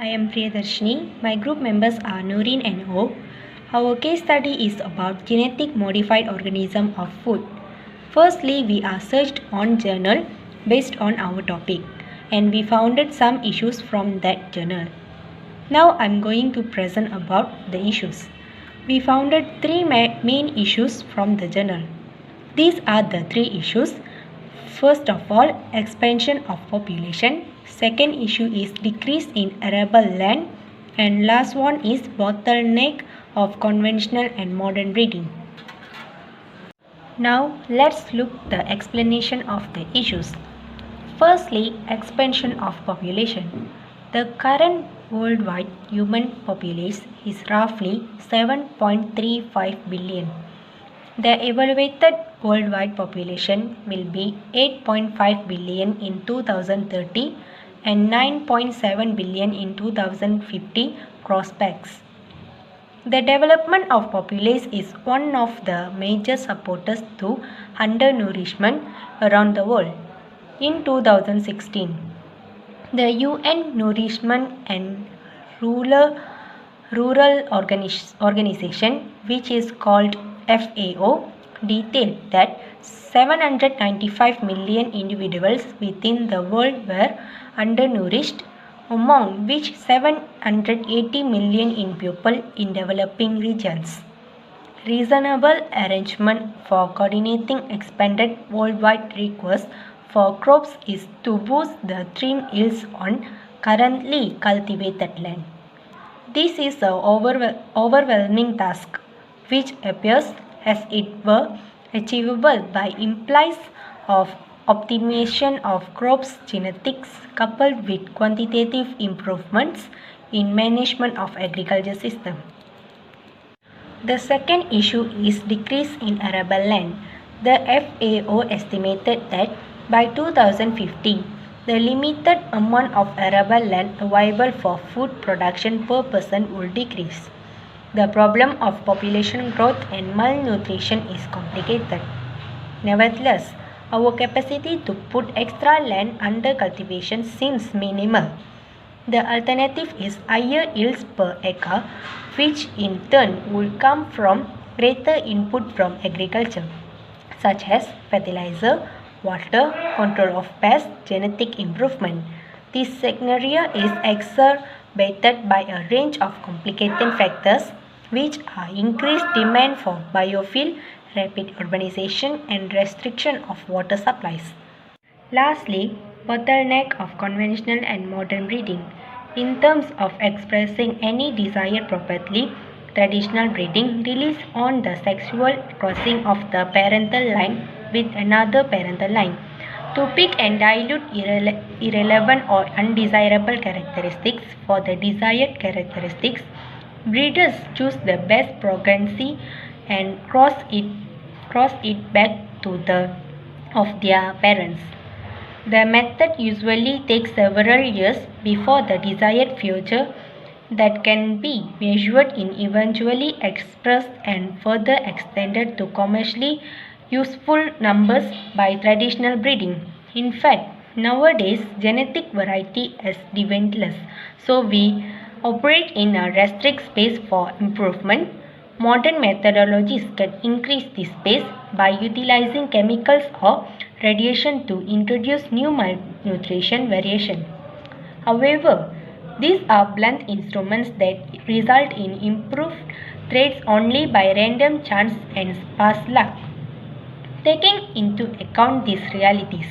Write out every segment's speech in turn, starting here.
I am Priyatarshini. My group members are Noreen and O. Our case study is about genetic modified organism of food. Firstly, we are searched on journal based on our topic and we founded some issues from that journal. Now I am going to present about the issues. We founded three main issues from the journal. These are the three issues. First of all, expansion of population. Second issue is decrease in arable land. And last one is bottleneck of conventional and modern breeding. Now let's look the explanation of the issues. Firstly, expansion of population. The current worldwide human population is roughly 7.35 billion. The evaluated worldwide population will be 8.5 billion in 2030 and 9.7 billion in 2050 prospects. The development of population is one of the major supporters to undernourishment around the world. In 2016, the UN Nourishment and Rural Organization, which is called FAO, detailed that 795 million individuals within the world were undernourished, among which 780 million in people in developing regions. Reasonable arrangement for coordinating expanded worldwide requests for crops is to boost the trim yields on currently cultivated land. This is an overwhelming task, which appears as it were achievable by implies of optimization of crops genetics coupled with quantitative improvements in management of agriculture system. The second issue is decrease in arable land. The FAO estimated that by 2050, the limited amount of arable land available for food production per person will decrease. The problem of population growth and malnutrition is complicated. Nevertheless, our capacity to put extra land under cultivation seems minimal. The alternative is higher yields per acre, which in turn will come from greater input from agriculture, such as fertilizer, water, control of pests, genetic improvement. This scenario is exacerbated by a range of complicating factors, which are increased demand for biofuel, rapid urbanization, and restriction of water supplies. Lastly, bottleneck of conventional and modern breeding. In terms of expressing any desire properly, traditional breeding relies on the sexual crossing of the parental line with another parental line. To pick and dilute irrelevant or undesirable characteristics for the desired characteristics, breeders choose the best progeny and cross it back to the of their parents. The method usually takes several years before the desired future that can be measured in eventually expressed and further extended to commercially useful numbers by traditional breeding. In fact, nowadays genetic variety is limitless, so we operate in a restricted space for improvement. Modern methodologies can increase this space by utilizing chemicals or radiation to introduce new malnutrition variation. However, these are blunt instruments that result in improved traits only by random chance and sparse luck. Taking into account these realities,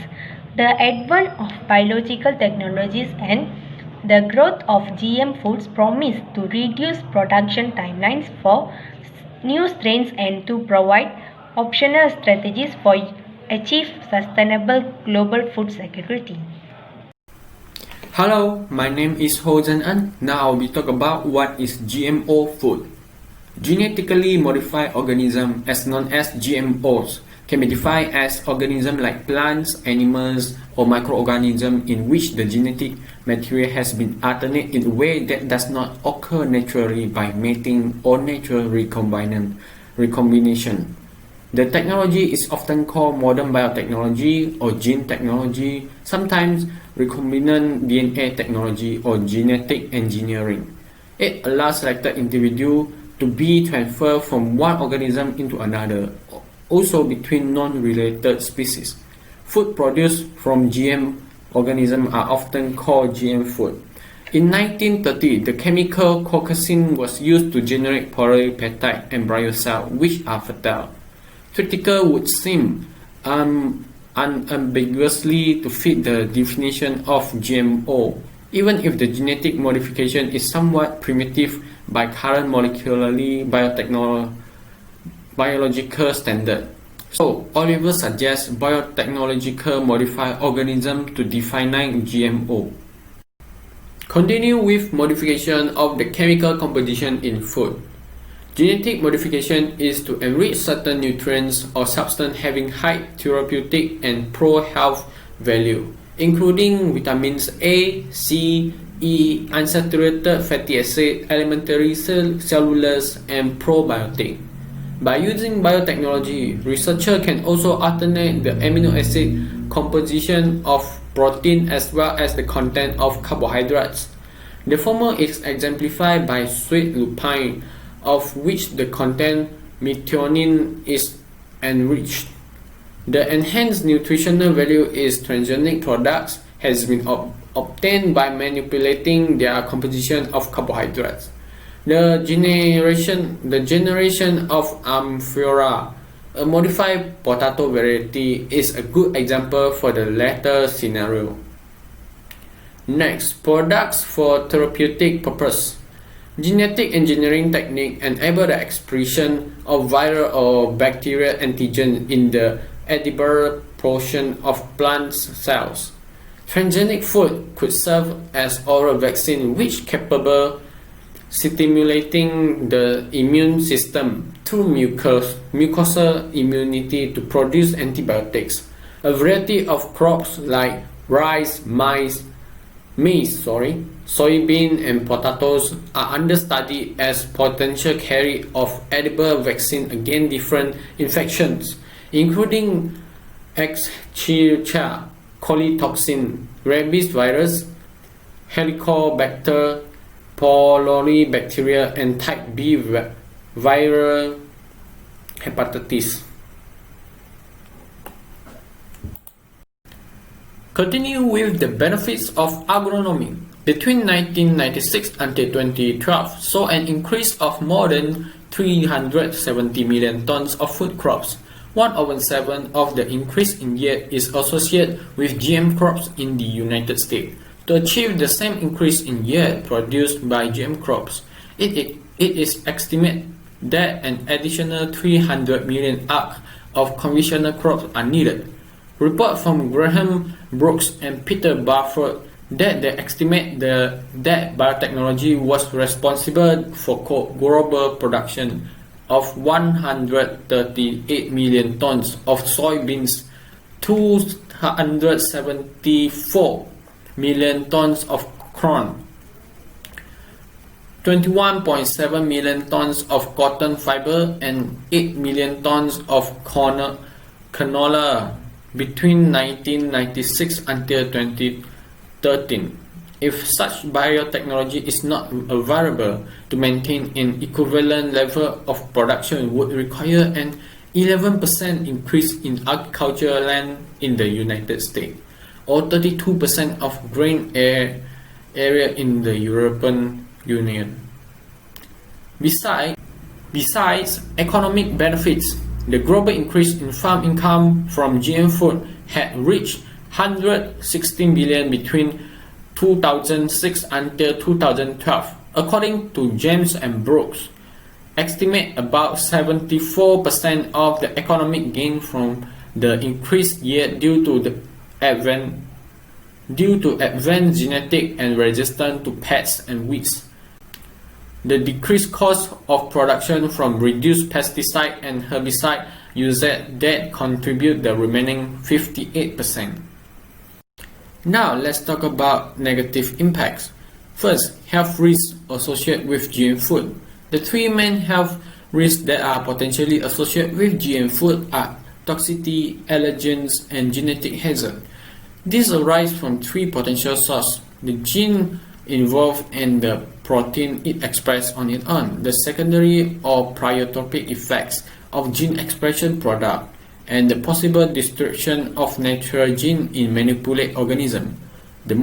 the advent of biological technologies and the growth of GM foods promise to reduce production timelines for new strains and to provide optional strategies for achieve sustainable global food security. Hello, my name is Ho Jan An. Now I'll be talking about what is GMO food. Genetically modified organisms, as known as GMOs, can be defined as organisms like plants, animals, or microorganisms in which the genetic material has been altered in a way that does not occur naturally by mating or natural recombination. The technology is often called modern biotechnology or gene technology, sometimes recombinant DNA technology or genetic engineering. It allows selected individuals to be transferred from one organism into another, also between non-related species. Food produced from GM organisms are often called GM food. In 1930, the chemical caucasin was used to generate polypeptide embryo cells, which are fertile. Critical would seem unambiguously to fit the definition of GMO, even if the genetic modification is somewhat primitive by current molecularly biological standard. So, Oliver suggests biotechnological modified organism to define GMO. Continue with modification of the chemical composition in food. Genetic modification is to enrich certain nutrients or substances having high therapeutic and pro-health value, including vitamins A, C, E, unsaturated fatty acid, elementary cellulose, and probiotic. By using biotechnology, researchers can also alternate the amino acid composition of protein as well as the content of carbohydrates. The former is exemplified by sweet lupine, of which the content methionine is enriched. The enhanced nutritional value is transgenic products has been obtained by manipulating their composition of carbohydrates. The generation of amphora, a modified potato variety, is a good example for the latter scenario. Next, products for therapeutic purpose. Genetic engineering technique enable the expression of viral or bacterial antigen in the edible portion of plant cells. Transgenic food could serve as oral vaccine which capable stimulating the immune system through mucosal immunity to produce antibiotics. A variety of crops like rice, maize, soybean and potatoes are under study as potential carrier of edible vaccine against different infections, including Escherichia coli toxin, rabies virus, Helicobacter pylori bacteria, and type B viral hepatitis. Continue with the benefits of agronomy. Between 1996 until 2012 saw an increase of more than 370 million tons of food crops. 1/7 of the increase in yield is associated with GM crops in the United States. To achieve the same increase in yield produced by GM crops, it is estimated that an additional 300 million acres of conventional crops are needed. Report from Graham Brooks and Peter Barford that they estimate that biotechnology was responsible for global production of 138 million tons of soybeans, 274 million tons of corn, 21.7 million tons of cotton fiber, and 8 million tons of canola between 1996 until 2013. If such biotechnology is not available to maintain an equivalent level of production, would require an 11% increase in agricultural land in the United States, or 32% of grain area in the European Union. Besides economic benefits, the global increase in farm income from GM food had reached 116 billion between 2006 until 2012, according to James and Brooks. Estimate about 74% of the economic gain from the increased yield due to advanced genetic and resistant to pests and weeds. The decreased cost of production from reduced pesticide and herbicide usage that contribute the remaining 58%. Now let's talk about negative impacts. First, health risks associated with GM food. The three main health risks that are potentially associated with GM food are toxicity, allergens, and genetic hazard. This arises from three potential sources: the gene involved and the protein it expresses on its own, the secondary or pleiotropic effects of gene expression product, and the possible destruction of natural gene in manipulated organism. The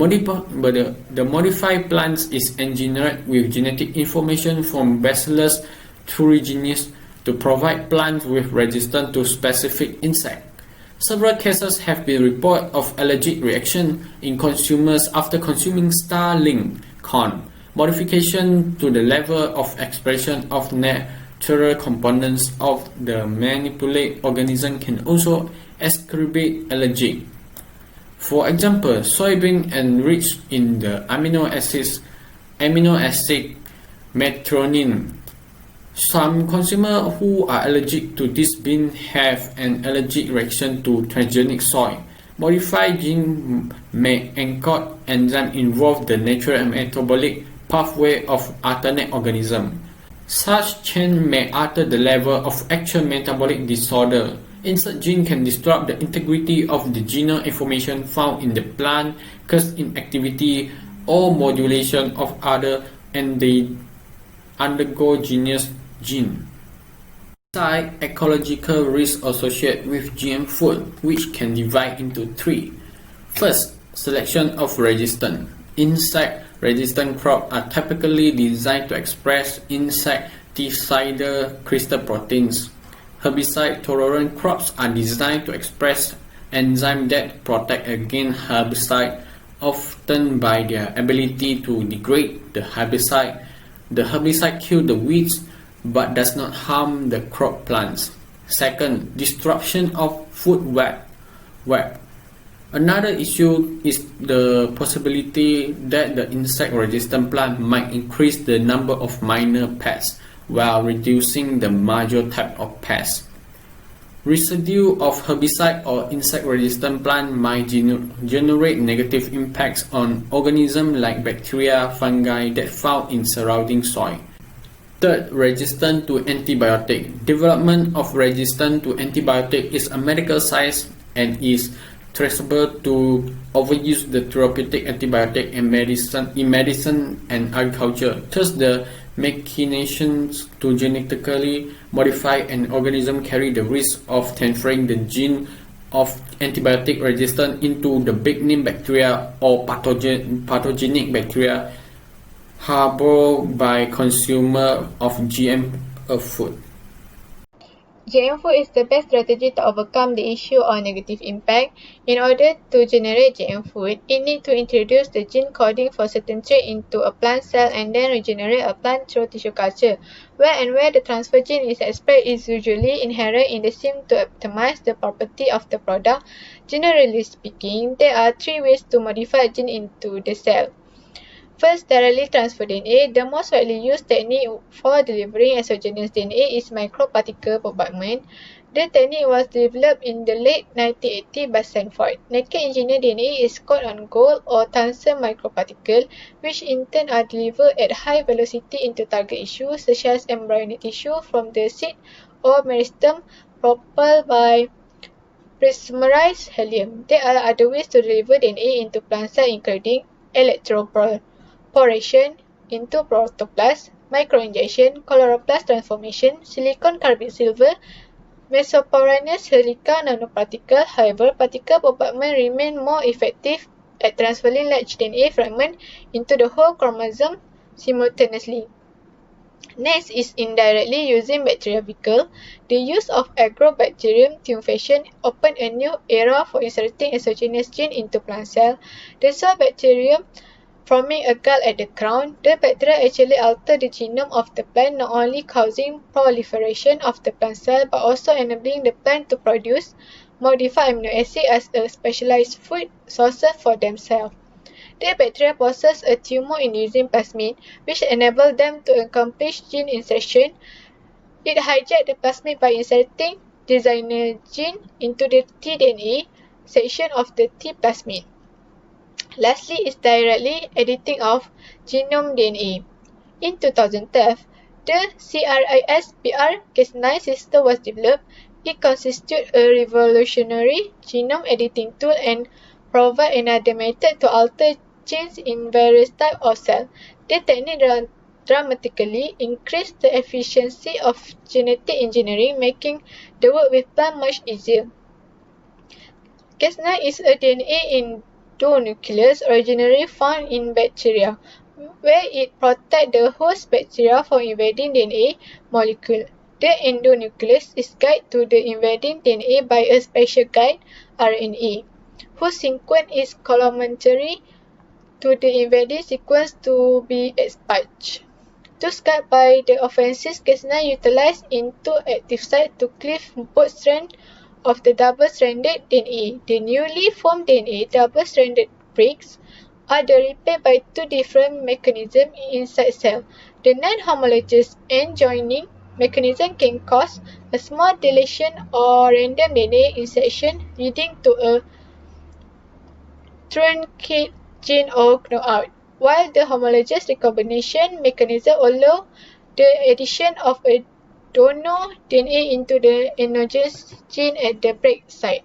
modified plants is engineered with genetic information from Bacillus thuringiensis to provide plants with resistance to specific insects. Several cases have been reported of allergic reaction in consumers after consuming Starling corn. Modification to the level of expression of natural components of the manipulated organism can also exacerbate allergy. For example, soybean enriched in the amino acid methionine. Some consumers who are allergic to this bean have an allergic reaction to transgenic soy. Modified gene may encode enzymes involved the natural metabolic pathway of alternate organisms. Such change may alter the level of actual metabolic disorder. Insert gene can disrupt the integrity of the genome information found in the plant, cause inactivity or modulation of other endogenous gene. Side ecological risks associated with GM food, which can divide into three. First, selection of resistant. Insect-resistant crops are typically designed to express insecticidal crystal proteins. Herbicide-tolerant crops are designed to express enzymes that protect against herbicide, often by their ability to degrade the herbicide. The herbicide kills the weeds but does not harm the crop plants. Second, disruption of food web. Another issue is the possibility that the insect-resistant plant might increase the number of minor pests while reducing the major type of pests. Residue of herbicide or insect-resistant plant might generate negative impacts on organisms like bacteria, fungi that found in surrounding soil. Third, resistance to antibiotic. Development of resistance to antibiotic is a medical science and is traceable to overuse the therapeutic antibiotic in medicine and agriculture. Thus, the machinations to genetically modify an organism carry the risk of transferring the gene of antibiotic resistance into the big-name bacteria or pathogenic bacteria harbored by consumer of GM food. GM food is the best strategy to overcome the issue or negative impact. In order to generate GM food, it needs to introduce the gene coding for certain trait into a plant cell and then regenerate a plant through tissue culture. Where the transfer gene is expressed is usually inherent in the seam to optimize the property of the product. Generally speaking, there are three ways to modify a gene into the cell. First, directly transfer DNA. The most widely used technique for delivering exogenous DNA is microparticle bombardment. The technique was developed in the late 1980s by Stanford. Naked engineered DNA is coated on gold or tungsten microparticles, which in turn are delivered at high velocity into target tissues such as embryonic tissue from the seed or meristem, propelled by polymerized helium. There are other ways to deliver DNA into plant cells, including electroporation into protoplasm, microinjection, chloroplast transformation, silicon carbide silver, mesoporaneous silica nanoparticle. However, particle bombardment remains more effective at transferring large DNA fragments into the whole chromosome simultaneously. Next is indirectly using bacterial vehicle. The use of agrobacterium tumefaciens opened a new era for inserting exogenous gene into plant cells. The soil bacterium forming a gall at the crown, the bacteria actually alter the genome of the plant, not only causing proliferation of the plant cell but also enabling the plant to produce modified amino acids as a specialized food source for themselves. The bacteria possess a tumor-inducing plasmid, which enables them to accomplish gene insertion. It hijacks the plasmid by inserting designer gene into the tDNA section of the T plasmid. Lastly is directly editing of genome DNA. In 2012, the CRISPR-Cas9 system was developed. It constitutes a revolutionary genome editing tool and provide another method to alter genes in various types of cells. The technique dramatically increased the efficiency of genetic engineering, making the work with plants much easier. Cas9 is a DNA endonuclease originally found in bacteria, where it protects the host bacteria from invading DNA molecule. The endonuclease is guided to the invading DNA by a special guide RNA, whose sequence is complementary to the invading sequence to be expunged. Thus guided by the offensive, Cas9 utilized into active site to cleave both strands of the double-stranded DNA. The newly formed DNA double-stranded bricks are repaired by two different mechanisms inside cell. The non-homologous end joining mechanism can cause a small deletion or random DNA insertion leading to a truncate gene or knockout, while the homologous recombination mechanism allows the addition of a donor DNA into the endogenous gene at the break site.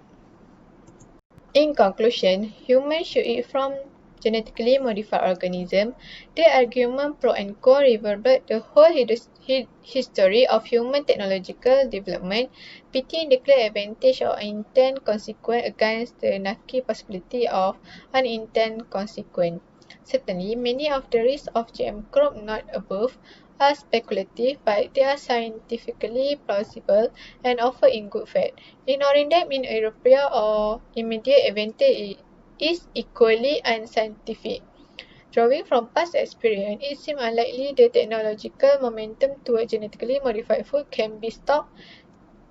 In conclusion, humans should eat from genetically modified organisms. The argument pro and con reverberate the whole history of human technological development, pitting the clear advantage of unintended consequence against the naked possibility of unintended consequence. Certainly, many of the risks of GM crop not above are speculative, but they are scientifically plausible and offer in good faith. Ignoring them in European or immediate advantage is equally unscientific. Drawing from past experience, it seems unlikely the technological momentum toward genetically modified food can be stopped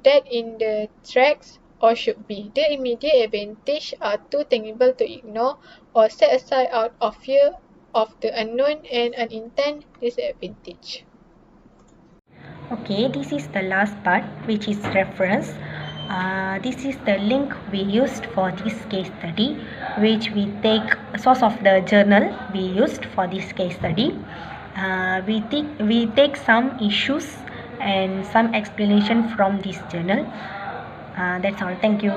dead in the tracks or should be. The immediate advantages are too tangible to ignore or set aside out of fear of the unknown and unintended disadvantage. Okay, this is the last part, which is reference. This is the link we used for this case study, which we take source of the journal we used for this case study. We take some issues and some explanation from this journal. That's all. Thank you.